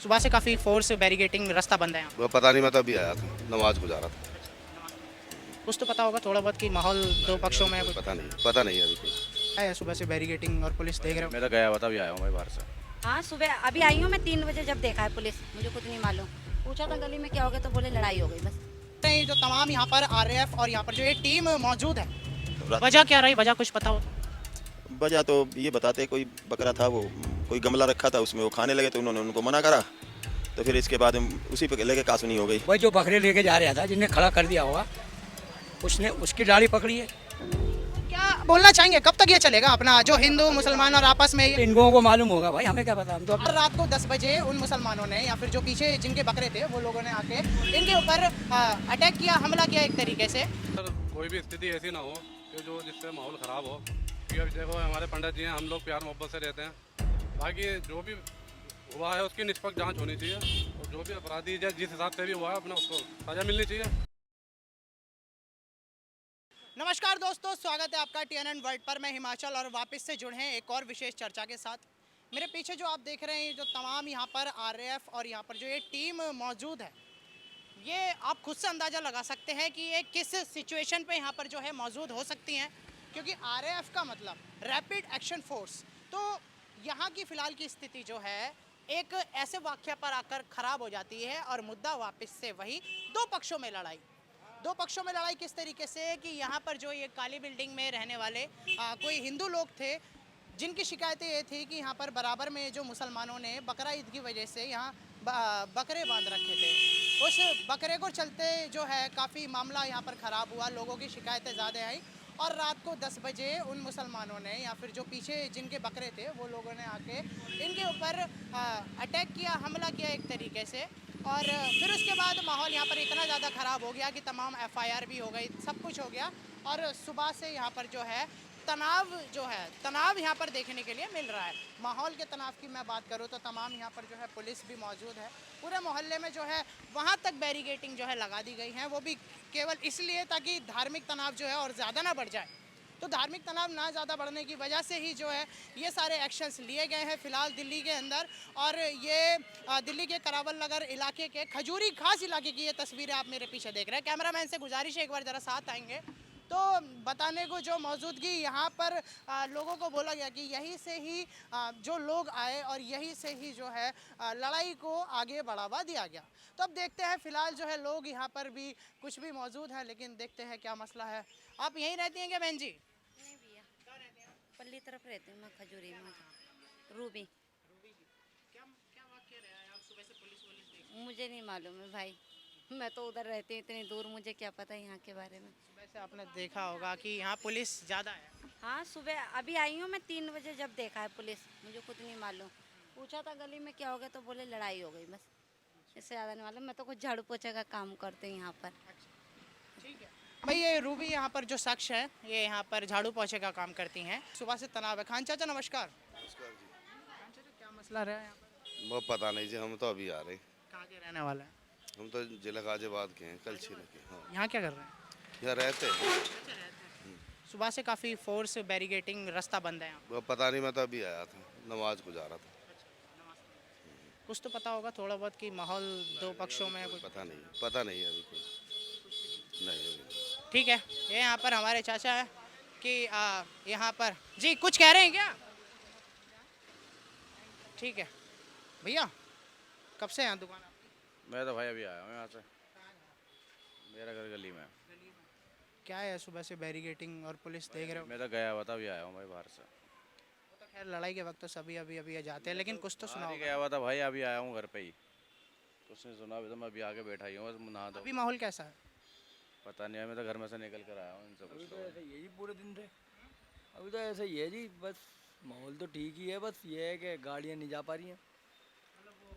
सुबह से काफ़ी फोर्स बैरिकेटिंग रास्ता बंद है यहाँ वो पता नहीं, मैं तो अभी आया था, नमाज गुजारा था। पे। कुछ तो पता होगा थोड़ा बहुत कि माहौल दो पक्षों में कुछ पता नहीं अभी कुछ। है। सुबह से बैरिकेटिंग और पुलिस देख रहे हो। मैं तो गया हुआ था, अभी आया हूँ भाई बाहर से। हाँ सुबह अभी आई हूँ मैं 3 बजे जब देखा है पुलिस मुझे खुद नहीं मालूम। पूछा था गली में क्या हो गया तो बोले लड़ाई हो गई बस। नहीं, जो तमाम यहाँ पर आरएएफ और यहाँ पर जो ये टीम मौजूद है, वजह क्या रही, वजह कुछ पता हो तो? वजह तो ये बताते, कोई बकरा था, वो कोई गमला रखा था, उसमें वो खाने लगे तो उन्होंने उनको मना करा, तो फिर इसके बाद उसी पे लेके कासुनी हो गई। वही जो बकरे लेके जा रहा था जिसने खड़ा कर दिया होगा उसने उसकी डाली पकड़ी है। क्या बोलना चाहेंगे, कब तक ये चलेगा अपना जो हिंदू मुसलमान और आपस में इन लोगों को मालूम होगा भाई, हमें क्या पता। हम तो हर रात को 10 बजे उन मुसलमानों ने या फिर जो पीछे जिनके बकरे थे वो लोगों ने आके इनके ऊपर अटैक किया, हमला किया एक तरीके से। सर कोई भी स्थिति ऐसी ना हो कि जो जिससे माहौल ख़राब हो, क्योंकि अभी देखो हमारे पंडित जी हैं, हम लोग प्यार मोहब्बत से रहते हैं। बाकी जो भी हुआ है उसकी निष्पक्ष जांच होनी चाहिए और जो भी अपराधी जिस हिसाब से भी हुआ है अपना उसको सजा मिलनी चाहिए। नमस्कार दोस्तों, स्वागत है आपका TNN वर्ल्ड पर। मैं हिमाचल और वापस से जुड़े हैं एक और विशेष चर्चा के साथ। मेरे पीछे जो आप देख रहे हैं, जो तमाम यहाँ पर आरएएफ और यहाँ पर जो ये टीम मौजूद है, ये आप खुद से अंदाज़ा लगा सकते हैं कि ये किस सिचुएशन पे यहाँ पर जो है मौजूद हो सकती हैं, क्योंकि आरएएफ का मतलब रैपिड एक्शन फोर्स। तो यहाँ की फ़िलहाल की स्थिति जो है एक ऐसे वाक़या पर आकर ख़राब हो जाती है और मुद्दा वापस से वही दो पक्षों में लड़ाई किस तरीके से कि यहाँ पर जो ये काली बिल्डिंग में रहने वाले कोई हिंदू लोग थे जिनकी शिकायतें ये थी कि यहाँ पर बराबर में जो मुसलमानों ने बकरा ईद की वजह से यहाँ बकरे बांध रखे थे, उस बकरे को चलते जो है काफ़ी मामला यहाँ पर ख़राब हुआ, लोगों की शिकायतें ज़्यादा आई और रात को 10 बजे उन मुसलमानों ने या फिर जो पीछे जिनके बकरे थे वो लोगों ने आके इनके ऊपर अटैक किया, हमला किया एक तरीके से। और फिर उसके बाद माहौल यहाँ पर इतना ज़्यादा ख़राब हो गया कि तमाम FIR भी हो गई, सब कुछ हो गया और सुबह से यहाँ पर जो है तनाव यहाँ पर देखने के लिए मिल रहा है। माहौल के तनाव की मैं बात करूँ तो तमाम यहाँ पर जो है पुलिस भी मौजूद है, पूरे मोहल्ले में जो है वहाँ तक बैरिकेटिंग जो है लगा दी गई है, वो भी केवल इसलिए ताकि धार्मिक तनाव जो है और ज़्यादा ना बढ़ जाए। तो धार्मिक तनाव ना ज़्यादा बढ़ने की वजह से ही जो है ये सारे एक्शंस लिए गए हैं फ़िलहाल दिल्ली के अंदर। और ये दिल्ली के करावल नगर इलाके के खजूरी खास इलाके की ये तस्वीरें आप मेरे पीछे देख रहे हैं। कैमरामैन से गुजारिश है एक बार ज़रा साथ आएंगे तो बताने को जो मौजूदगी यहाँ पर लोगों को बोला गया कि यहीं से ही जो लोग आए और यहीं से ही जो है लड़ाई को आगे बढ़ावा दिया गया। तो अब देखते हैं, फ़िलहाल जो है लोग यहाँ पर भी कुछ भी मौजूद हैं, लेकिन देखते हैं क्या मसला है। आप यहीं रहती हैं क्या बहन जी? नहीं भैया पल्ली तरफ रहती हूँ मैं, खजूरी में रूबी। क्या वाक़या रहा है? आप सुबह से पुलिस मुझे नहीं मालूम है भाई, मैं तो उधर रहती हूँ इतनी दूर, मुझे क्या पता है यहाँ के बारे में। सुबह से आपने देखा होगा कि यहाँ पुलिस ज़्यादा है। हाँ सुबह अभी आई हूँ मैं 3 बजे जब देखा है पुलिस मुझे खुद नहीं मालूम। पूछा था गली में क्या हो गया तो बोले लड़ाई हो गई बस, इससे ज़्यादा नहीं मालूम। मैं तो कुछ झाड़ू पोछे का काम करती हूँ यहाँ पर। ठीक है भाई, ये रूबी यहाँ पर जो शख्स है ये यहाँ पर झाड़ू पोछे का काम करती हैं। सुबह से तनाव है। खान चाचा नमस्कार। खान चाचा क्या मसला रहा है यहाँ पर? वो पता नहीं जी, हम तो अभी आ रहे। कहाँ के रहने वाला है? हम तो जिला गाजियाबाद के हैं, कल छीने के। हाँ, यहाँ क्या कर रहे हैं? यहाँ रहते हैं। सुबह से काफ़ी फोर्स बैरिकेटिंग रास्ता बंद है यहाँ। वो पता नहीं, मैं तो अभी आया था, नमाज गुजारा था। कुछ तो पता होगा थोड़ा बहुत कि माहौल दो पक्षों में कुछ। पता नहीं अभी कुछ नहीं अभी। ठीक है, ये यहाँ पर हमारे चाचा है कि यहाँ पर जी कुछ कह रहे हैं क्या? ठीक है भैया, कब से यहाँ दुकान आपकी? मैं तो भाई अभी आया हूँ यहाँ से, मेरा घर गली में है। क्या है सुबह से बैरिकेटिंग और पुलिस देख रहे हो? मैं तो गया हुआ था, अभी आया हूँ भाई बाहर से। वो तो खैर लड़ाई के वक्त तो सभी अभी जाते हैं, लेकिन कुछ तो सुना बाहर ही होगा। गया हुआ था भाई, अभी आया हूँ घर पे ही। कुछ नहीं सुना अभी तो, मैं अभी आके बैठा ही हूँ, बस नहा दो। अभी माहौल कैसा है? पता नहीं है, मैं तो घर में से निकल कर आया हूँ इनसे अभी कुछ तो तो। ऐसे ही है जी, पूरे दिन से अभी तो ऐसा ही है जी। बस माहौल तो ठीक ही है, बस ये है कि गाड़ियाँ नहीं जा पा रही हैं।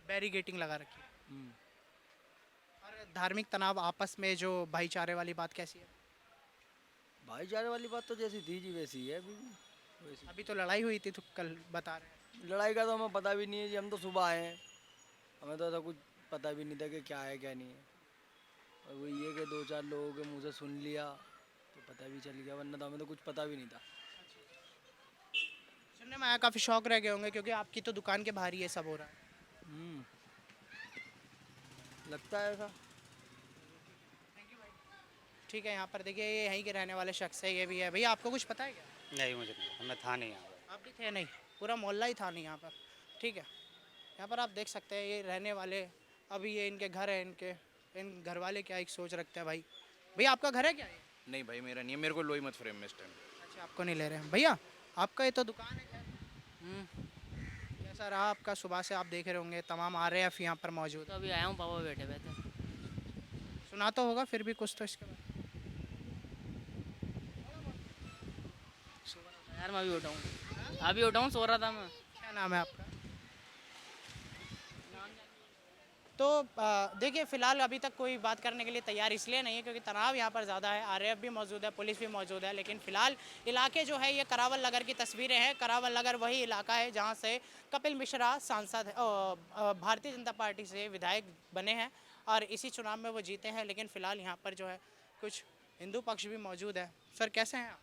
बैरिकेटिंग लगा रखी है। हम्म। और धार्मिक तनाव आपस में जो भाईचारे वाली बात कैसी है? भाईचारे वाली बात तो जैसी थी जी वैसी ही है अभी भी, वैसी। अभी तो लड़ाई हुई थी तो कल बता रहे हैं। लड़ाई का तो हमें पता भी नहीं है जी, हम तो सुबह आए हैं, हमें तो ऐसा कुछ पता भी नहीं था कि क्या है क्या नहीं है। और वो ये कि 2-4 लोगों के मुँह से सुन लिया तो पता भी चल गया, वरना तो हमें तो कुछ पता भी नहीं था। सुनने में आया काफ़ी शौक रह गए होंगे क्योंकि आपकी तो दुकान के बाहर ही ये सब हो रहा है। लगता है ऐसा। ठीक है, यहाँ पर देखिए ये यहीं के रहने वाले शख्स है, ये भी है। भैया आपको कुछ पता है क्या? नहीं मुझे नहीं, हमें था नहीं यहाँ पर। आप भी थे नहीं, पूरा मोहल्ला ही था नहीं यहाँ पर। ठीक है, यहाँ पर आप देख सकते हैं ये रहने वाले, अभी ये इनके घर है, इन घर वाले क्या एक सोच रखते हैं भाई। भैया आपका घर है क्या ये? नहीं भाई मेरा नहीं है, मेरे को लोही मत फ्रेम में इस टाइम। अच्छा, आपको नहीं ले रहे हैं भैया, आपका ये तो दुकान है खैर। कैसा रहा आपका? सुबह से आप देख रहे होंगे तमाम RAF यहाँ पर मौजूद। तो अभी आया हूँ, पापा बैठे हुए थे। सुना तो होगा फिर भी कुछ तो इसके बारे में। यार मैं अभी उठा हूँ, सो रहा था मैं। क्या नाम है आपका? तो देखिए फ़िलहाल अभी तक कोई बात करने के लिए तैयार इसलिए नहीं है क्योंकि तनाव यहाँ पर ज़्यादा है। RAF भी मौजूद है, पुलिस भी मौजूद है, लेकिन फ़िलहाल इलाके जो है ये करावल नगर की तस्वीरें हैं। करावल नगर वही इलाका है जहाँ से कपिल मिश्रा सांसद भारतीय जनता पार्टी से विधायक बने हैं और इसी चुनाव में वो जीते हैं। लेकिन फ़िलहाल यहाँ पर जो है कुछ हिंदू पक्ष भी मौजूद है। सर कैसे हैं आप?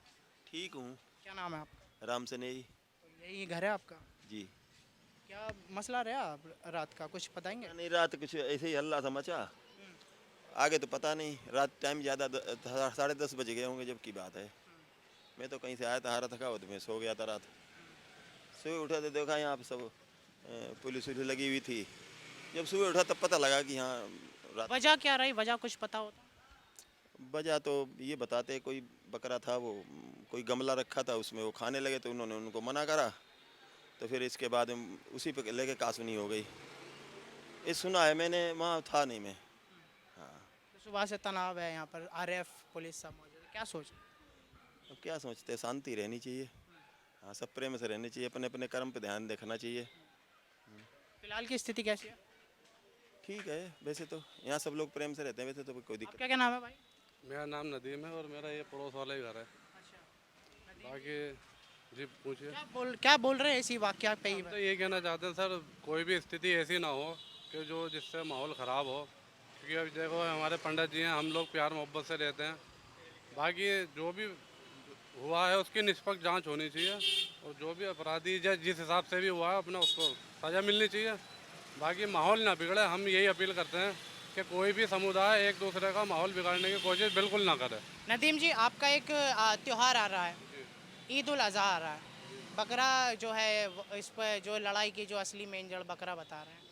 ठीक हूँ। क्या नाम है आपका? राम से नहीं तो यही घर है आपका? जी। क्या मसला रहा रात का, कुछ बताएंगे? नहीं, रात कुछ ऐसे ही हल्ला था मचा, आगे तो पता नहीं। रात टाइम ज़्यादा 10:30 बज गए होंगे जब की बात है। मैं तो कहीं से आया था, हारा थका हो तो मैं सो गया था रात। सुबह उठा तो देखा यहाँ पे सब पुलिस उलिस लगी हुई थी। जब सुबह उठा तब पता लगा कि यहाँ रात। वजह क्या रही? वजह कुछ पता होता? वजह तो ये बताते, कोई बकरा था, वो कोई गमला रखा था, उसमें वो खाने लगे तो उन्होंने उनको मना करा। तो फिर इसके बाद उसी पे लेके कासुनी हो गई। ये सुना है मैंने, वहाँ था नहीं मैं। हाँ। तो सुबह से तनाव है यहाँ पर, RAF पुलिस सब मौजूद है, क्या सोच? अब क्या सोचते हैं, शांति रहनी चाहिए। हाँ, सब प्रेम से रहनी चाहिए, अपने अपने कर्म पे ध्यान देखना चाहिए। फिलहाल की स्थिति कैसी है? ठीक है, वैसे तो यहाँ सब लोग प्रेम से रहते हैं, वैसे तो कोई दिक्कत। आपका क्या नाम है भाई? मेरा नाम नदीम है और मेरा ये पड़ोस वाला ही घर है। बाकी जी पूछिए। क्या बोल रहे हैं इसी वाकया पे ही? हम तो ये कहना चाहते हैं सर, कोई भी स्थिति ऐसी ना हो कि जो जिससे माहौल ख़राब हो, क्योंकि अब देखो हमारे पंडित जी हैं, हम लोग प्यार मोहब्बत से रहते हैं। बाकी जो भी हुआ है उसकी निष्पक्ष जांच होनी चाहिए और जो भी अपराधी जिस हिसाब से भी हुआ है अपना उसको सज़ा मिलनी चाहिए। बाकी माहौल ना बिगड़े, हम यही अपील करते हैं कि कोई भी समुदाय एक दूसरे का माहौल बिगाड़ने की कोशिश बिल्कुल ना करे। नदीम जी, आपका एक त्यौहार आ रहा है, ईद उल अज़हा आ रहा है। बकरा जो है इस पर जो लड़ाई की जो असली मेन जड़ बकरा बता रहे हैं,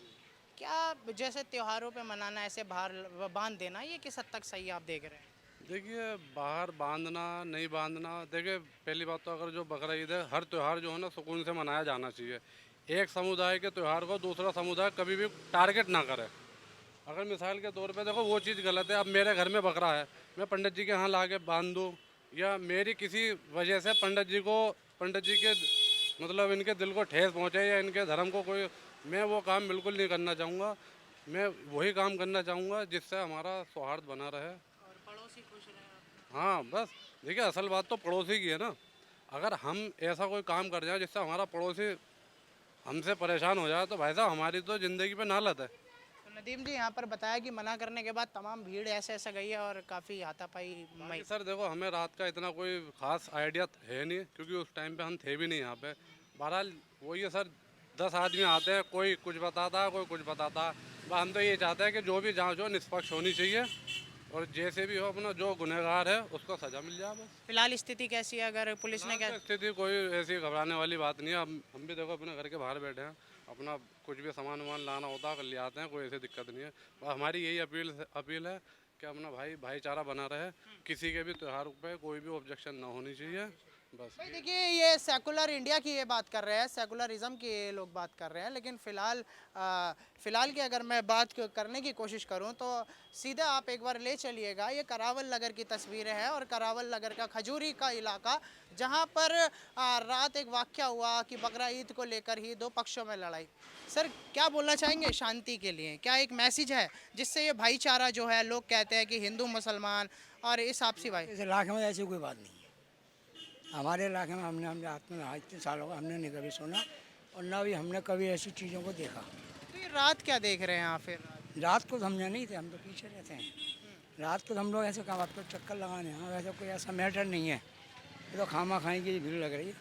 क्या जैसे त्योहारों पे मनाना ऐसे बाहर बांध देना ये किस हद तक सही आप देख रहे हैं? देखिए बाहर बांधना नहीं बांधना, देखिए पहली बात तो अगर जो बकरा ईद है, हर त्यौहार जो है ना सुकून से मनाया जाना चाहिए। एक समुदाय के त्यौहार को दूसरा समुदाय कभी भी टारगेट ना करे। अगर मिसाल के तौर पे देखो वो चीज़ गलत है, अब मेरे घर में बकरा है, मैं पंडित जी के यहाँ ला के बांध दूँ या मेरी किसी वजह से पंडित जी के मतलब इनके दिल को ठेस पहुँचे या इनके धर्म को कोई, मैं वो काम बिल्कुल नहीं करना चाहूँगा। मैं वही काम करना चाहूँगा जिससे हमारा सौहार्द बना रहे और पड़ोसी खुश रहे। हाँ बस देखिए असल बात तो पड़ोसी की है ना। अगर हम ऐसा कोई काम कर जाए जिससे हमारा पड़ोसी हमसे परेशान हो जाए तो भाई साहब हमारी तो ज़िंदगी पे नालत है। तो नदीम जी यहाँ पर बताया कि मना करने के बाद तमाम भीड़ ऐसे गई है और काफ़ी हाथापाई। सर देखो हमें रात का इतना कोई ख़ास आइडिया है नहीं क्योंकि उस टाइम पे हम थे भी नहीं यहाँ पे। बहरहाल वही है सर, 10 आदमी आते हैं, कोई कुछ बताता है कोई कुछ बताता है। बस हम तो ये चाहते हैं कि जो भी जाँच हो निष्पक्ष होनी चाहिए और जैसे भी हो अपना जो गुनहगार है उसको सज़ा मिल जाए बस। फिलहाल स्थिति कैसी है? अगर पुलिस ने क्या स्थिति कोई ऐसी घबराने वाली बात नहीं है। हम भी देखो अपने घर के बाहर बैठे हैं, अपना कुछ भी सामान वामान लाना होता है कर ले आते हैं, कोई ऐसी दिक्कत नहीं है। बस हमारी यही अपील है कि अपना भाईचारा बना रहे, किसी के भी त्यौहार पे कोई भी ऑब्जेक्शन ना होनी चाहिए बस। भाई देखिए ये सेकुलर इंडिया की ये बात कर रहे हैं, सेकुलरिज्म की ये लोग बात कर रहे हैं, लेकिन फ़िलहाल की अगर मैं बात करने की कोशिश करूं तो सीधे आप एक बार ले चलिएगा, ये करावल नगर की तस्वीरें हैं और करावल नगर का खजूरी का इलाका जहां पर रात एक वाक़या हुआ कि बकरा ईद को लेकर ही दो पक्षों में लड़ाई। सर क्या बोलना चाहेंगे शांति के लिए? क्या एक मैसेज है जिससे ये भाईचारा जो है, लोग कहते हैं कि हिंदू मुसलमान और इस आपसी भाई। इस इलाके में ऐसी कोई बात नहीं है। हमारे इलाके में हमने हाथ में इतने सालों का हमने नहीं कभी सुना और ना भी हमने कभी ऐसी चीज़ों को देखा। तो ये रात क्या देख रहे हैं आप? फिर रात को समझे नहीं थे, हम तो पीछे रहते हैं। रात को हम लोग ऐसे काम आपको चक्कर लगाने हैं, वैसे कोई ऐसा मैटर नहीं है। ये तो खामा खाई की भीड़ लग रही है,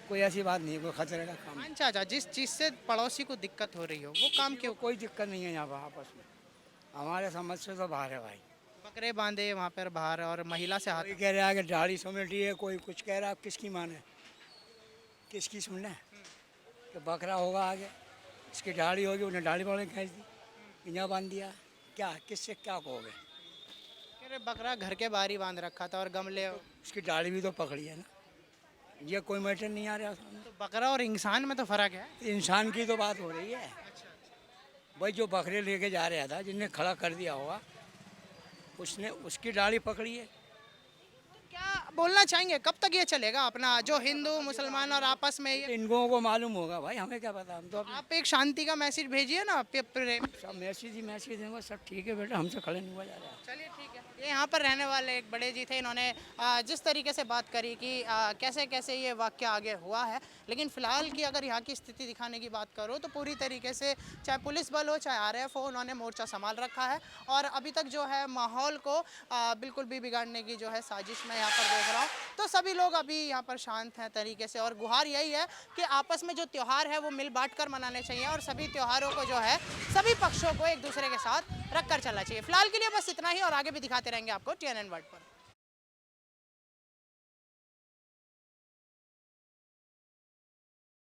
कोई ऐसी बात नहीं है, कोई खतरे का काम। अच्छा, जिस चीज़ से पड़ोसी को दिक्कत हो रही हो वो काम क्यों? कोई दिक्कत नहीं है यहाँ पर आपस में, हमारे समझ से तो बाहर है भाई। बकरे बांधे वहाँ पर बाहर और महिला से हाथ कोई कह रहा है कि दाढ़ी समेटी है, कोई कुछ कह रहा है, अब किसकी माने, किसकी सुनना है? कि बकरा होगा आगे, इसकी दाढ़ी होगी, उन्हें दाढ़ी वाले खींच दी, यहाँ बांध दिया, क्या किससे क्या कहोगे? कह रहे बकरा घर के बाहर ही बांध रखा था और गमले। उसकी दाढ़ी भी तो पकड़ी है ना, ये कोई मैटर नहीं आ रहा सामने। तो बकरा और इंसान में तो फर्क है। इंसान की तो बात हो रही है भाई, जो बकरे लेके जा रहा था, जिसने खड़ा कर दिया होगा, उसने उसकी दाढ़ी पकड़ी है। क्या बोलना चाहेंगे, कब तक ये चलेगा अपना जो हिंदू मुसलमान और आपस में ये? इन लोगों को मालूम होगा भाई, हमें क्या पता, हम तो अपने आप एक शांति का मैसेज भेजिए ना प्रेम। सब मैसेज ही मैसेज देंगे, सब ठीक है बेटा, हमसे खड़े नहीं हुआ जा रहा। चलिए ठीक है। ये यहाँ पर रहने वाले एक बड़े जी थे, इन्होंने जिस तरीके से बात करी कि कैसे कैसे ये वाक़या आगे हुआ है, लेकिन फ़िलहाल की अगर यहाँ की स्थिति दिखाने की बात करो तो पूरी तरीके से चाहे पुलिस बल हो चाहे आरएएफ हो, उन्होंने मोर्चा संभाल रखा है और अभी तक जो है माहौल को बिल्कुल भी बिगाड़ने की जो है साजिश मैं यहाँ पर देख रहा हूँ। तो सभी लोग अभी यहाँ पर शांत हैं तरीके से और गुहार यही है कि आपस में जो त्यौहार है वो मिल बांट कर मनाने चाहिए और सभी त्योहारों को जो है सभी पक्षों को एक दूसरे के साथ रख कर चलना चाहिए। फिलहाल के लिए बस इतना ही और आगे भी दिखाते रहेंगे आपको TNN वर्ल्ड पर।